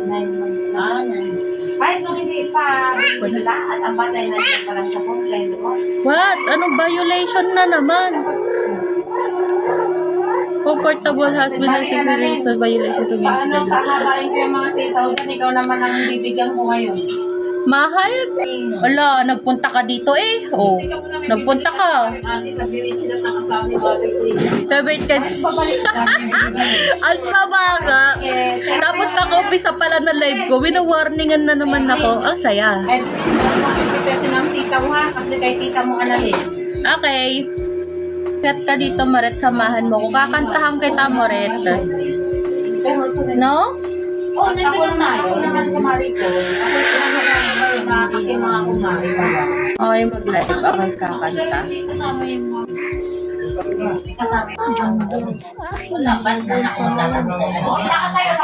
9 months na. Ah, yan. Kahit kung hindi pa wala at ang batay na siya parang sa complaint mo. What? Anong violation na naman? Comfortable husband and civilization violation to be Paano pahabain ko yung mga sitaw dyan? Ikaw naman ang bibigyan ko ngayon. Mahal? Wala, nagpunta ka dito eh. Oh, nagpunta ka. Ate, nag-diretso na nakasabi ko. Ate, please. Sabay ka. Ang sama nga. Tapos kaka-umpisa pala na live ko, wina-warningan na naman ako. Ang saya. Ay, pagpipitasin ng sitaw ha, kasi kay tita mo analin. Okay. Kat ka dito, Moret, samahan mo ko. Kakantahan kita, Moret. No? Oh, nandun na tayo. Naman kumari ko. Ako sa aking mga kumari. Okay, mag-live. Ako kakanta. Kasama yung mga... Kasama yung mga... Wala, banda na kung tatanong.